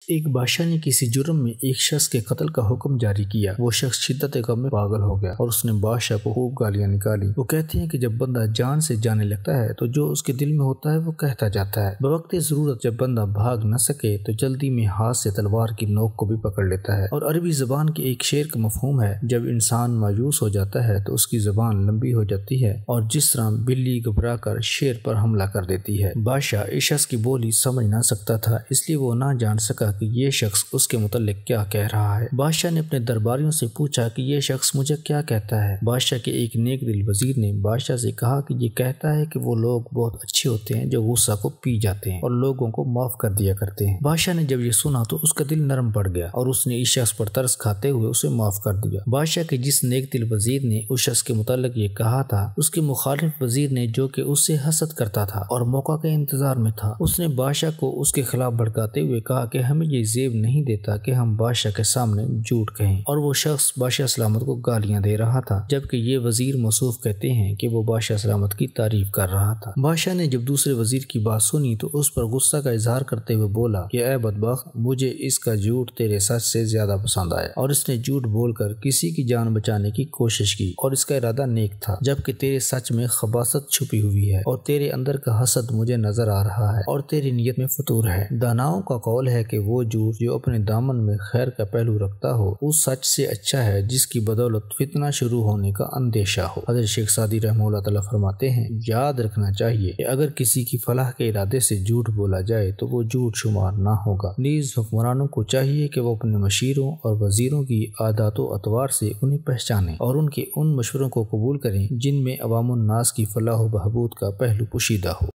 ایک بادشاہ نے کسی جرم میں ایک شخص کے قتل کا حکم جاری کیا۔ وہ شخص شدت غم میں پاگل ہو گیا اور اس نے بادشاہ کو خوب گالیاں نکالی۔ وہ کہتے ہیں کہ جب بندہ جان سے جانے لگتا ہے تو جو اس کے دل میں ہوتا ہے وہ کہتا جاتا ہے۔ بوقت ضرورت جب بندہ بھاگ نہ سکے تو جلدی میں ہاتھ سے تلوار کی نوک کو بھی پکڑ لیتا ہے۔ اور عربی زبان کے ایک شعر کا مفہوم ہے، جب انسان مایوس ہو جاتا ہے تو اس کی زبان لمبی ہو جاتی ہے اور جس طرح بلی گھبرا کر شیر پر حملہ کر دیتی ہے۔ بادشاہ اس شخص کی بولی سمجھ نہ سکتا تھا، اس لیے وہ نہ جان سکا کہ یہ شخص اس کے متعلق کیا کہہ رہا ہے۔ بادشاہ نے اپنے درباریوں سے پوچھا کہ یہ شخص مجھے کیا کہتا ہے۔ بادشاہ کے ایک نیک دل وزیر نے بادشاہ سے کہا کہ یہ کہتا ہے کہ وہ لوگ بہت اچھے ہوتے ہیں جو غصہ کو پی جاتے ہیں اور لوگوں کو معاف کر دیا کرتے ہیں۔ بادشاہ نے جب یہ سنا تو اس کا دل نرم پڑ گیا اور اس نے اس شخص پر ترس کھاتے ہوئے اسے معاف کر دیا۔ بادشاہ کے جس نیک دل وزیر نے اس شخص کے متعلق یہ کہا تھا، اس کے مخالف وزیر نے جو کہ اس سے حسد کرتا تھا اور موقع کے انتظار میں تھا، اس نے بادشاہ کو اس کے خلاف بھڑکاتے ہوئے کہا کہ ہمیں یہ زیب نہیں دیتا کہ ہم بادشاہ کے سامنے جھوٹ کہیں۔ اور وہ شخص بادشاہ سلامت کو گالیاں دے رہا تھا، جبکہ یہ وزیر موصوف کہتے ہیں کہ وہ بادشاہ سلامت کی تعریف کر رہا تھا۔ بادشاہ نے جب دوسرے وزیر کی بات سنی تو اس پر غصہ کا اظہار کرتے ہوئے بولا کہ اے بدبخت، مجھے اس کا جھوٹ تیرے سچ سے زیادہ پسند آیا، اور اس نے جھوٹ بول کر کسی کی جان بچانے کی کوشش کی اور اس کا ارادہ نیک تھا، جبکہ تیرے سچ میں خباثت چھپی ہوئی ہے اور تیرے اندر کا حسد مجھے نظر آ رہا ہے اور تیری نیت میں فتور ہے۔ داناؤں کا قول ہے کہ وہ جھوٹ جو اپنے دامن میں خیر کا پہلو رکھتا ہو اس سچ سے اچھا ہے جس کی بدولت فتنہ شروع ہونے کا اندیشہ ہو۔ حضرت شیخ سعدی رحمہ اللہ تعالیٰ فرماتے ہیں، یاد رکھنا چاہیے کہ اگر کسی کی فلاح کے ارادے سے جھوٹ بولا جائے تو وہ جھوٹ شمار نہ ہوگا۔ نیز حکمرانوں کو چاہیے کہ وہ اپنے مشیروں اور وزیروں کی عادات و اطوار سے انہیں پہچانیں اور ان کے ان مشوروں کو قبول کریں جن میں عوام الناس کی فلاح و بہبود کا پہلو پوشیدہ ہو۔